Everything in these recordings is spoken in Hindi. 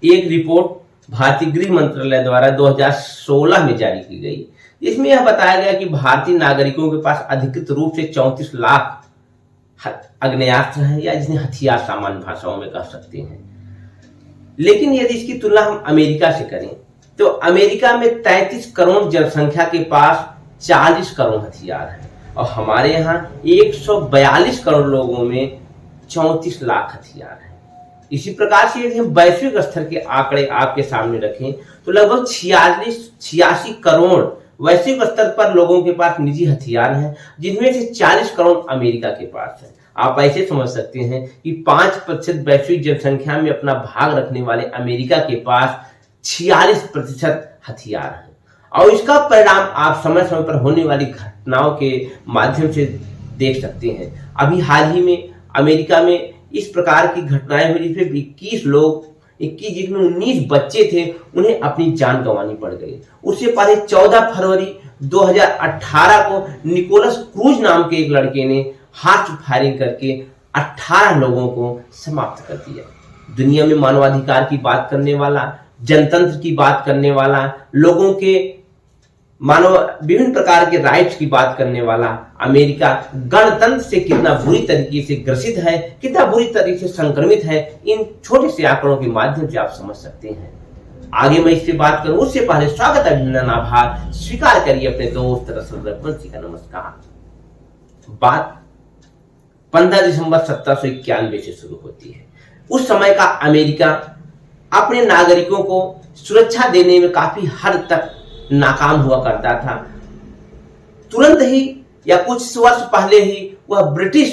एक रिपोर्ट भारतीय गृह मंत्रालय द्वारा 2016 में जारी की गई। इसमें यह बताया गया कि भारतीय नागरिकों के पास अधिकृत रूप से 34 लाख आग्नेयास्त्र हैं, या जिन्हें हथियार सामान्य भाषाओं में कह सकते हैं। लेकिन यदि इसकी तुलना हम अमेरिका से करें तो अमेरिका में 33 करोड़ जनसंख्या के पास 40 करोड़ हथियार हैं, और हमारे यहाँ 142 करोड़ लोगों में 34 लाख हथियार हैं। इसी प्रकार से यदि हम वैश्विक स्तर के आंकड़े आपके सामने रखें तो लगभग 86 करोड़ वैश्विक स्तर पर लोगों के पास निजी हथियार हैं, जिनमें से 40 करोड़ अमेरिका के पास है। आप ऐसे समझ सकते हैं कि 5% वैश्विक जनसंख्या में अपना भाग रखने वाले अमेरिका के पास 46% हथियार हैं, और इसका परिणाम आप समय समय पर होने वाली घटनाओं के माध्यम से देख सकते हैं। अभी हाल ही में अमेरिका में इस प्रकार की घटनाएं हुई जिसमें 21 जिसमें 19 बच्चे थे, उन्हें अपनी जान गंवानी पड़ गई। उससे पहले 14 फरवरी 2018 को निकोलस क्रूज नाम के एक लड़के ने हार्ट फायरिंग करके 18 लोगों को समाप्त कर दिया। दुनिया में मानवाधिकार की बात करने वाला, जनतंत्र की बात करने वाला, लोगों के विभिन्न प्रकार के राइट्स की बात करने वाला अमेरिका गणतंत्र से कितना बुरी तरीके से ग्रसित है, कितना बुरी तरीके से संक्रमित है, इन छोटे से आंकड़ों के माध्यम से आप समझ सकते हैं। आगे मैं इससे बात करूं उससे पहले स्वागत, अभिनंदन, आभार स्वीकार करिए अपने दोस्त रसल रघुवंशी का। नमस्कार। बात 15 दिसंबर 1791 से शुरू होती है। उस समय का अमेरिका अपने नागरिकों को सुरक्षा देने में काफी हद तक नाकाम हुआ करता था। तुरंत ही या कुछ वर्ष पहले ही वह ब्रिटिश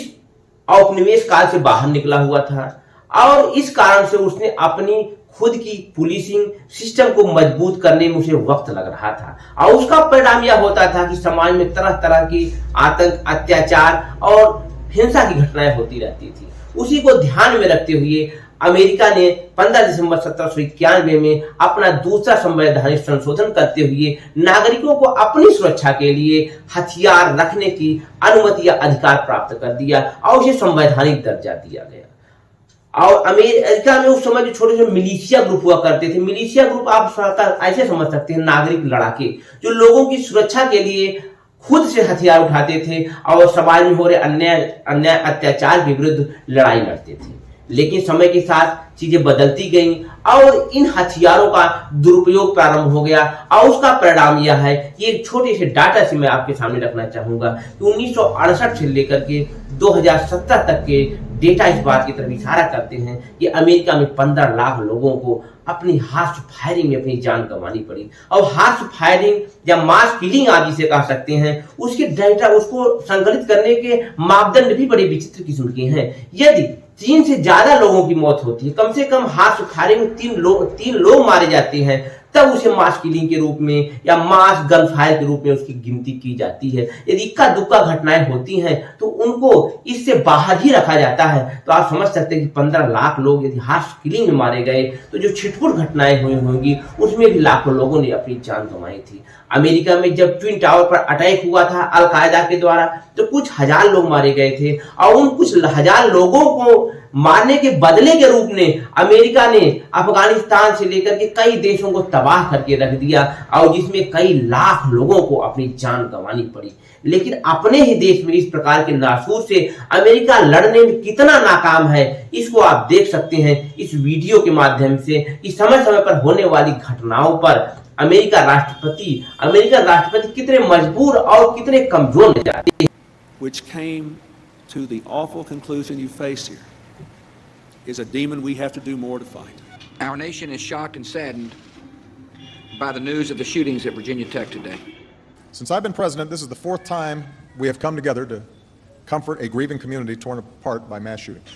औपनिवेश काल से बाहर निकला हुआ था, और इस कारण से उसने अपनी खुद की पुलिसिंग सिस्टम को मजबूत करने में उसे वक्त लग रहा था, और उसका परिणाम यह होता था कि समाज में तरह तरह की आतंक, अत्याचार और हिंसा की घटनाएं होती रहती थी। उसी को ध्यान में रखते हुए अमेरिका ने 15 दिसंबर 1791 में अपना दूसरा संवैधानिक संशोधन करते हुए नागरिकों को अपनी सुरक्षा के लिए हथियार रखने की अनुमति या अधिकार प्राप्त कर दिया, और उसे संवैधानिक दर्जा दिया गया। और अमेरिका में उस समय जो छोटे छोटे मिलिशिया ग्रुप हुआ करते थे, मिलिशिया ग्रुप आप ऐसे समझ सकते हैं नागरिक लड़ाके, जो लोगों की सुरक्षा के लिए खुद से हथियार उठाते थे और समाज में हो रहे अन्याय अत्याचार के विरुद्ध लड़ाई लड़ते थे। लेकिन समय के साथ चीजें बदलती गईं और इन हथियारों का दुरुपयोग प्रारंभ हो गया, और उसका परिणाम यह है कि एक छोटे से डाटा से मैं आपके सामने रखना चाहूंगा कि 1968 से लेकर के 2017 तक के डेटा इस बात की तरफ इशारा करते हैं कि अमेरिका में 15 लाख लोगों को अपनी हार्श फायरिंग में अपनी जान गंवानी पड़ी। और हार्श फायरिंग या मास किलिंग आप जिसे कह सकते हैं, उसके डेटा, उसको संकलित करने के मापदंड भी बड़े विचित्र किस्म के हैं। यदि 3 से ज्यादा लोगों की मौत होती है, कम से कम हार्श फायरिंग में 3 लोग मारे जाते हैं, तब उसे मास किलिंग के रूप में या मास गन फायर के रूप में उसकी गिनती की जाती है। यदि इक्का दुक्का घटनाएं होती हैं तो उनको इससे बाहर ही रखा जाता है। तो आप समझ सकते हैं कि 15 लाख लोग यदि हार्श किलिंग में मारे गए तो जो छिटपुट घटनाएं हुई होंगी उसमें भी लाखों लोगों ने अपनी जान गंवाई थी। अमेरिका में जब ट्विन टावर पर अटैक हुआ था अल-कायदा के द्वारा, तो कुछ हजार लोग मारे गए थे, और उन कुछ हजार लोगों को मारने के बदले के रूप में अमेरिका ने अफगानिस्तान से लेकर के कई देशों को तबाह करके रख दिया, और जिसमें कई लाख लोगों को अपनी जान गंवानी पड़ी। लेकिन अपने ही देश में इस प्रकार के नासूर से अमेरिका लड़ने में कितना नाकाम है, इसको आप देख सकते हैं इस वीडियो के माध्यम से कि समय समय पर होने वाली घटनाओं पर अमेरिका राष्ट्रपति कितने मजबूर और कितने कमजोर नजर आते हैं। Which came to the awful conclusion you face here is a demon we have to do more to fight. Our nation is shocked and saddened by the news of the shootings at Virginia Tech today. Since I've been president, this is the 4th time we have come together to comfort a grieving community torn apart by mass shootings.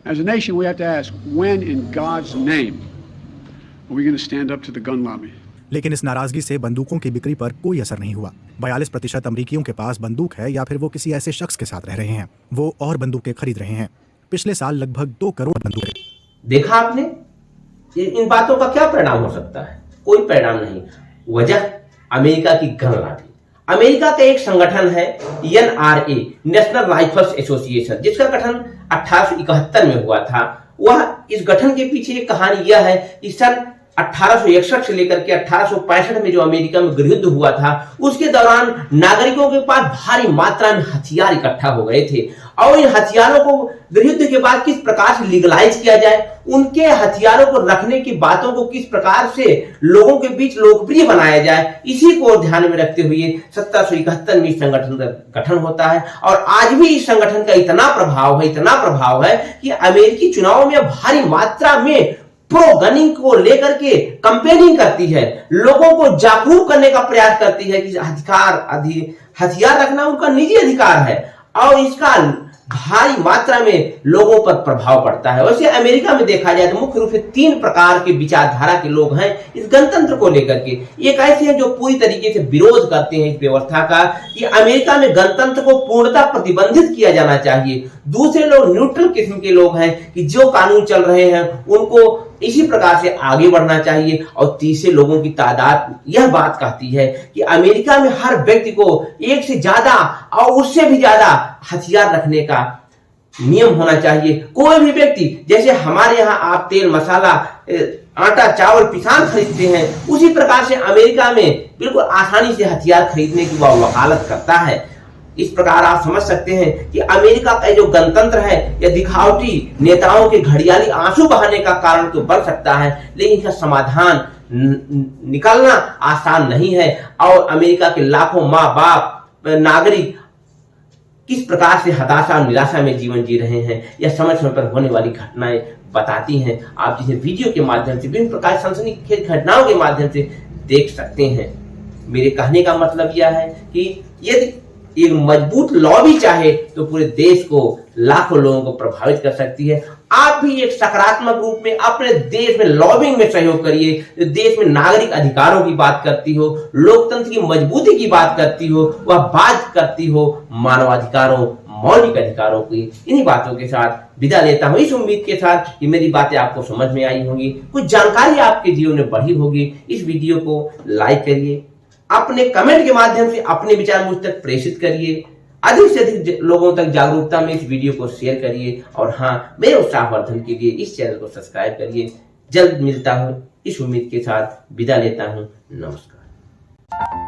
As a nation, we have to ask, when in God's name are we going to stand up to the gun lobby? लेकिन इस नाराजगी से बंदूकों की बिक्री पर कोई असर नहीं हुआ। 42% अमरीकियों के पास बंदूक है, या फिर वो किसी ऐसे शख्स के साथ रह रहे हैं, वो और बंदूकें खरीद रहे हैं। पिछले साल लगभग 2 करोड़ बंदूकें। देखा आपने, इन बातों का क्या परिणाम हो सकता है? कोई परिणाम नहीं। वजह अमेरिका की गन लॉबी। अमेरिका का एक संगठन है NRA, नेशनल राइफल्स एसोसिएशन, जिसका गठन 1871 में हुआ था। वह इस गठन के पीछे एक कहानी यह है कि सन 1861 से लेकर के 1865 में जो अमेरिका में गृह युद्ध हुआ था, उसके दौरान नागरिकों के पास भारी मात्रा में हथियार इकट्ठा हो गए थे और इन हथियारों को गृह युद्ध के बाद किस प्रकार से लीगलाइज किया जाए, उनके हथियारों को रखने की बातों को किस प्रकार से लोगों के बीच लोकप्रिय बनाया जाए, इसी को ध्यान में रखते हुए 1771 में इस संगठन का गठन होता है। और आज भी इस संगठन का इतना प्रभाव है कि अमेरिकी चुनाव में भारी मात्रा में प्रो गनिंग को लेकर के कंपेनिंग करती है, लोगों को जागरूक करने का प्रयास करती है कि हथियार रखना उनका निजी अधिकार है और इसका भारी मात्रा में लोगों पर प्रभाव पड़ता है। वैसे अमेरिका में देखा जाए तो मुख्य रूप से 3 प्रकार के विचारधारा के लोग हैं इस गणतंत्र को लेकर के। एक ऐसे हैं जो पूरी तरीके से विरोध करते हैं इस व्यवस्था का कि अमेरिका में गणतंत्र को पूर्णतः प्रतिबंधित किया जाना चाहिए। दूसरे लोग न्यूट्रल किस्म के लोग हैं कि जो कानून चल रहे हैं उनको इसी प्रकार से आगे बढ़ना चाहिए। और तीसरे लोगों की तादाद यह बात कहती है कि अमेरिका में हर व्यक्ति को एक से ज्यादा और उससे भी ज्यादा हथियार रखने का नियम होना चाहिए। कोई भी व्यक्ति, जैसे हमारे यहाँ आप तेल मसाला आटा चावल किसान खरीदते हैं, उसी प्रकार से अमेरिका में बिल्कुल आसानी से हथियार खरीदने की वह वकालत करता है। इस प्रकार आप समझ सकते हैं कि अमेरिका का जो गणतंत्र है यह दिखावटी नेताओं के घड़ियाली आंसू बहाने का कारण तो बन सकता है, लेकिन इसका समाधान निकालना आसान नहीं है। और अमेरिका के लाखों माँ बाप नागरिक किस प्रकार से हताशा और निराशा में जीवन जी रहे हैं, यह समय समय पर होने वाली घटनाएं बताती हैं। आप जिसे वीडियो के माध्यम से विभिन्न प्रकार की सनसनीखेज घटनाओं के माध्यम से देख सकते हैं। मेरे कहने का मतलब यह है कि यदि एक मजबूत लॉबी चाहे तो पूरे देश को लाखों लोगों को प्रभावित कर सकती है। आप भी एक सकारात्मक रूप में अपने देश में लॉबिंग में सहयोग करिए, जो देश में नागरिक अधिकारों की बात करती हो, लोकतंत्र की मजबूती की बात करती हो, वह बात करती हो मानवाधिकारों मौलिक अधिकारों की। इन्हीं बातों के साथ विदा लेता हूं, इस उम्मीद के साथ कि मेरी बातें आपको समझ में आई होंगी, कुछ जानकारी आपके जीवन में बढ़ी होगी। इस वीडियो को लाइक करिए, अपने कमेंट के माध्यम से अपने विचार मुझ तक प्रेषित करिए, अधिक से अधिक लोगों तक जागरूकता में इस वीडियो को शेयर करिए और हाँ, मेरे उत्साहवर्धन के लिए इस चैनल को सब्सक्राइब करिए। जल्द मिलता हूं, इस उम्मीद के साथ विदा लेता हूं। नमस्कार।